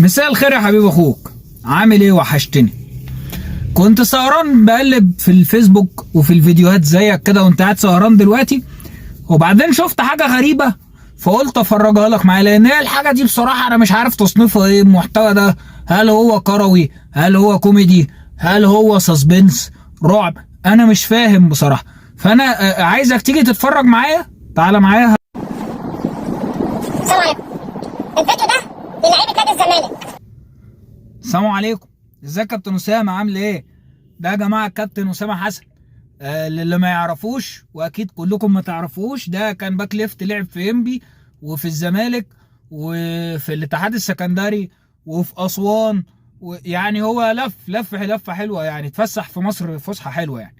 مساء الخير يا حبيب اخوك، عامل ايه؟ وحشتني. كنت سهران بقلب في الفيسبوك وفي الفيديوهات زيك كده وانت قاعد سهران دلوقتي، وبعدين شفت حاجه غريبه فقلت افرجها لك معايا، لان هي الحاجه دي بصراحه انا مش عارف تصنيفها ايه المحتوى ده. هل هو كروي؟ هل هو كوميدي؟ هل هو سسبنس رعب؟ انا مش فاهم بصراحه. فانا عايزك تيجي تتفرج معايا. تعالى معايا. السلام عليكم. الفيديو ده للعيبه نادي الزمالك. السلام عليكم، ازيك يا كابتن اسامه؟ عامل ايه؟ ده يا جماعه الكابتن اسامه حسن. اللي ما يعرفوش واكيد كلكم ما تعرفوش، ده كان باك ليفت، لعب في انبي وفي الزمالك وفي الاتحاد السكندري وفي اسوان، ويعني هو لفه حلوه، يعني اتفسح في مصر فسحه حلوه يعني.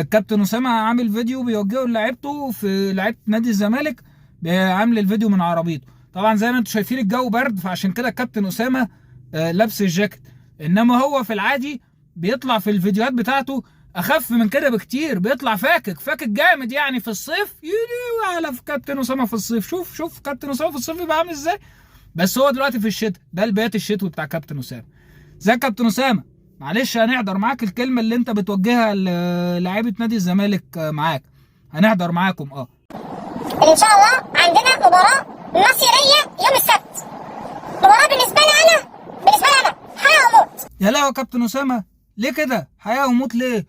كابتن اسامه عامل فيديو بيوجهه لعيبته في لعيبه نادي الزمالك، عامل الفيديو من عربيته. طبعا زي ما انتم شايفين الجو برد، فعشان كده الكابتن اسامه لابس الجاكيت، انما هو في العادي بيطلع في الفيديوهات بتاعته اخف من كده بكتير، بيطلع فاكك جامد يعني في الصيف. يلي على في كابتن اسامه في الصيف، شوف كابتن اسامه في الصيف يبقى عامل ازاي. بس هو دلوقتي في الشتاء، ده البيات الشتوي بتاع كابتن اسامه. ازيك يا كابتن اسامه؟ معلش هنحضر معاك الكلمه اللي انت بتوجهها للاعيبه نادي الزمالك، معاك هنحضر معاكم. ان شاء الله عندنا مباراه مصيريه يوم السبت. مباراه بالنسبه لي انا حياه وموت. يا لا يا كابتن اسامه، ليه كده حياه وموت؟ ليه؟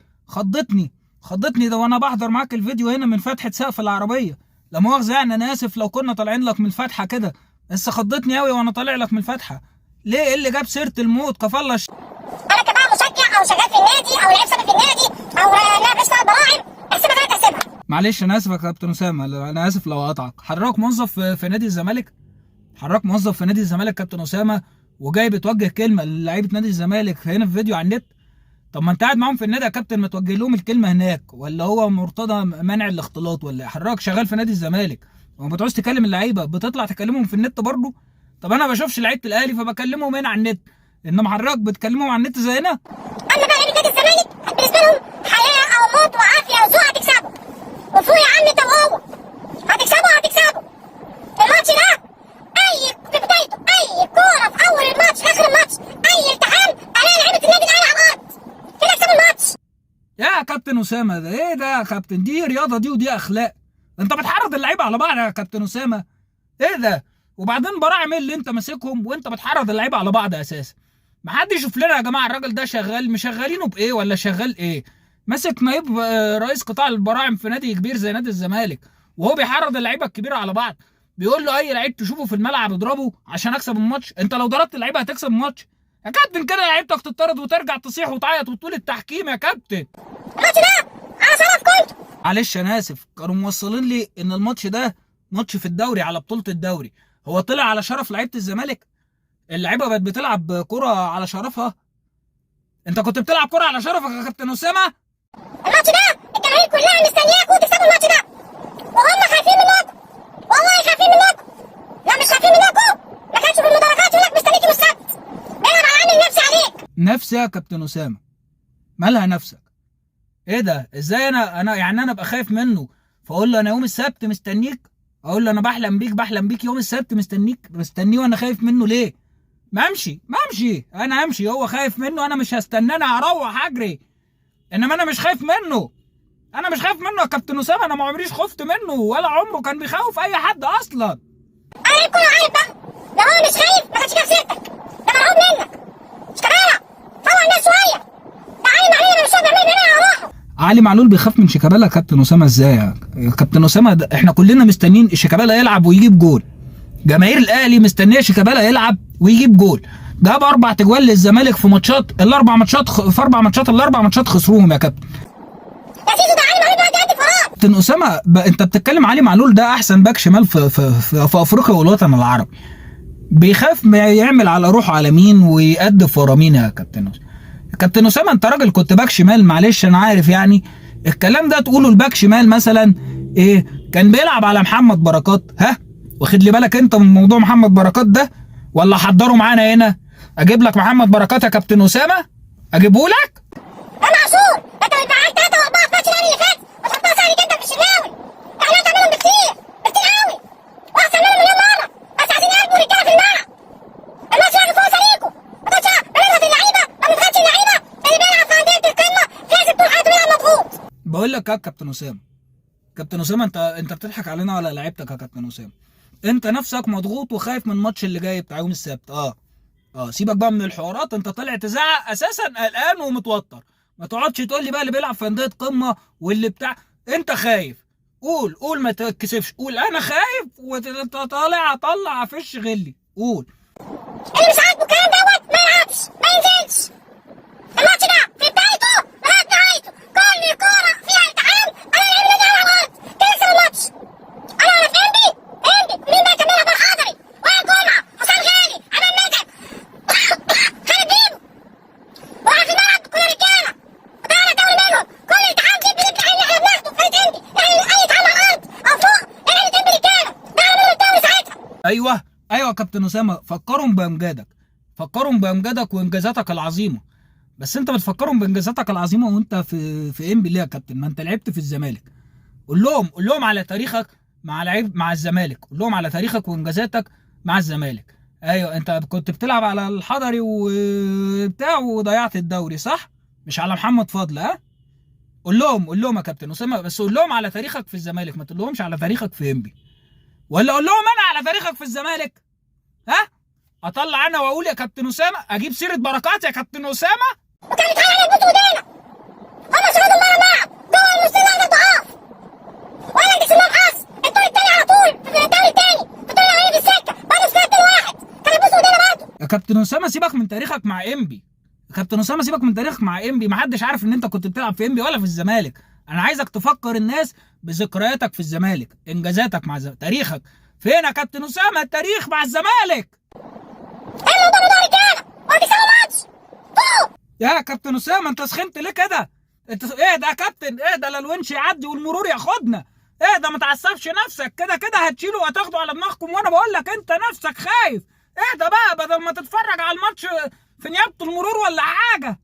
خضتني ده وانا بحضر معاك الفيديو هنا من فتحه سقف العربيه. لا مؤاخذه يعني، انا اسف لو كنا طالعين لك من الفتحه كده، بس خضتني قوي وانا طالع لك من الفتحه. ليه؟ ايه اللي جاب سيره الموت؟ كفالة انا كبقى مشجع او شغال في النادي او لعيب سابق في النادي او لاعب بيشتغل براعم، احسبها زي ما تحسبها. معلش انا اسف يا كابتن اسامه، انا اسف لو اقطعك. حضرتك موظف في نادي الزمالك؟ حضرتك موظف في نادي الزمالك كابتن اسامه، وجاي بتوجه كلمه للعيبه نادي الزمالك هنا في فيديو على النت؟ طب ما انت قاعد معاهم في النادي يا كابتن، ما توجه لهم الكلمه هناك، ولا هو مرتضى منع الاختلاط؟ ولا حضرتك شغال في نادي الزمالك وما بتعوز تكلم اللعيبه بتطلع تكلمهم في النت برضه؟ طب انا ما بشوفش لعيبه الاهلي فبكلمهم هنا على النت، انما حضرتك بتكلمهم على النت زينا. اما بقى لعيبه نادي الزمالك بالنسبه لهم حياه او موت وعافيه وذوق. هتكسبوا وفوق يا عم انت وهو، هتكسبوا. الماتش ده اي في بدايته، اي كوره في اول الماتش اخر الماتش، اي التحام الاقي لعيبه النادي الاهلي على بعض كده يكسبوا الماتش. يا كابتن اسامه، ده ايه ده يا كابتن؟ دي رياضه دي ودي اخلاق؟ انت بتحرض اللعيبه على بعض يا كابتن اسامه؟ ايه ده؟ وبعدين براعم ايه اللي انت ماسكهم وانت بتحرض اللعيبه على بعض اساسا؟ ما حد يشوف لنا يا جماعه الراجل ده شغال، مشغلينه بايه ولا شغال ايه؟ ماسك نائب رئيس قطاع البراعم في نادي كبير زي نادي الزمالك، وهو بيحرض اللعيبه الكبيره على بعض، بيقول له اي لعيب تشوفه في الملعب اضربه عشان اكسب الماتش. انت لو ضربت اللعيبه هتكسب الماتش يا كابتن؟ كده لعيبتك تطرد وترجع تصيح وتعيط وتقول التحكيم يا كابتن. الماتش ده على شرفكم. معلش انا اسف، كانوا موصلين لي ان الماتش ده ماتش في الدوري على بطوله الدوري. هو طلع على شرف لعيبه الزمالك؟ اللعيبه بقت بتلعب كره على شرفها؟ انت كنت بتلعب كره على شرفك يا كابتن اسامه؟ الماتش ده الجماهير كلها مستنياكم تكسبوا الماتش ده، وهم خايفين منكم، والله خايفين منكم. لا مش خايفين منكم، ما كانش في المدرجات يقول لك مستنيك يوم السبت. انا بعمل نفسي عليك. نفسي يا كابتن اسامه؟ مالها نفسك؟ ايه ده؟ ازاي انا يعني انا ابقى خايف منه فاقول له انا يوم السبت مستنيك؟ اقول له انا بحلم بيك يوم السبت مستنيه وانا خايف منه ليه؟ ما امشي انا امشي، هو خايف منه انا مش هستنى، انا هروح اجري. انما انا مش خايف منه يا كابتن اسامه، انا ما عمريش خفت منه ولا عمره كان بيخوف اي حد اصلا. عارف كله عارف بقى، لو هو مش خايف ما كانش جاب سيرتك، ده مرعوب منك. شيكابالا فوق الناس شويه، ده عين علينا مش هقدر مني انا هروح. علي معلول بيخاف من شيكابالا يا كابتن اسامه؟ ازاي يا كابتن اسامه؟ احنا كلنا مستنيين شيكابالا يلعب ويجيب جول، جماهير الاهلي مستنيه شيكابالا يلعب ويجيب جول. جاب 4 تجوال للزمالك في ماتشات، الاربع ماتشات خسروهم يا كابتن. يا سيدي ده علي معلول دلوقتي قد فراغ. كابتن اسامه انت بتتكلم علي معلول ده احسن باك شمال في افريقيا والوطن العربي، بيخاف ما يعمل على روحه على مين ويقدف ورا مين يا كابتن؟ كابتن اسامه انت راجل كنت باك شمال، معلش انا عارف يعني الكلام ده تقوله الباك شمال مثلا ايه كان بيلعب على محمد بركات، ها؟ واخد لي بالك انت من موضوع محمد بركات ده؟ ولا حضره معانا هنا اجيب لك محمد بركات يا كابتن اسامه؟ اجيبه لك؟ انا عاشور انت بتبعت 3 و4 في ماتش الاهلي اللي فات وتحطها سهل جدا في الشناوي. احنا هنعملهم بكتير قوي واحسن منهم مليون مره، بس عايزين قلب ورجاله في الملعب. الماتش هيجي فوق بقول لك يا كابتن اسامه، كابتن اسامه، انت بتضحك علينا ولا لعيبتك يا كابتن اسامه؟ انت نفسك مضغوط وخايف من الماتش اللي جاي بتاع يوم السبت. سيبك بقى من الحوارات، انت طالع تزعق اساسا قلقان ومتوتر. ما تقعدش تقول لي بقى اللي بيلعب في انديه قمه واللي بتاع. انت خايف، قول ما تتكسفش، قول انا خايف وانت طالع اطلع افش غلي، قول. اللي مش عاجبه الكلام دوت ما يلعبش، ما ينزلش. الماتش ده في بدايته لغايه نهايته كل كوره فيها التحام. انا اللي عامل على الارض تكسب الماتش. انا في انبي مين بقى يكملها؟ بقى حضري وائل جمعه، حسام غالي، عماد متعب، خالد بيبو. واقف في الملعب كل رجاله وتعالى دوري منهم. كل التحام دي الامتحان اللي احنا بناخده في فرقه انبي، يعني اي اتحام على الارض او فوق احنا اللي تنبي رجاله. تعالى منهم الدوري ساعتها. ايوه يا كابتن اسامه، فكرهم بامجادك وانجازاتك العظيمه. بس انت بتفكرهم بانجازاتك العظيمه وانت في انبي ليه يا كابتن؟ ما انت لعبت في الزمالك. قول لهم على تاريخك مع الزمالك، قول لهم على تاريخك وانجازاتك مع الزمالك. ايوه، انت كنت بتلعب على الحضري وبتاع وضيعت الدوري صح؟ مش على محمد فضل. قول لهم يا كابتن اسامه، بس قول لهم على تاريخك في الزمالك، ما تقولهمش على تاريخك في انبي. ولا اقول لهم انا على تاريخك في الزمالك؟ اطلع انا واقول يا كابتن اسامه، اجيب سيره بركات يا كابتن اسامه؟ وكان بيتهيأ لي يلبسوا ايدينا. هم شهدوا المره الملعب جوه نص اللعبه ضعاف. ولا جسمهم حظ الدور التاني على طول في الدوري التاني في الدوري الاولاني في السكه برضه سكه 2-1. كانوا يلبسوا ايدينا برضه. يا كابتن اسامه سيبك من تاريخك مع انبي. محدش عارف ان انت كنت بتلعب في انبي ولا في الزمالك. انا عايزك تفكر الناس بذكرياتك في الزمالك، انجازاتك مع الزمالك، تاريخك فين يا كابتن اسامه؟ التاريخ مع الزمالك. اعملوا ضربوا رجاله وهتكسبوا الماتش. فوق يا كابتن اسامه، انت سخنت ليه كده؟ انت ايه ده يا كابتن؟ ايه ده؟ لا الونش يعدي والمرور ياخدنا. ايه ده؟ ما تعصبش نفسك، كده هتشيلوا وهتاخدوا على دماغكم، وانا بقول لك انت نفسك خايف. ايه ده بقى؟ بدل ما تتفرج على الماتش في نيابه المرور ولا حاجه.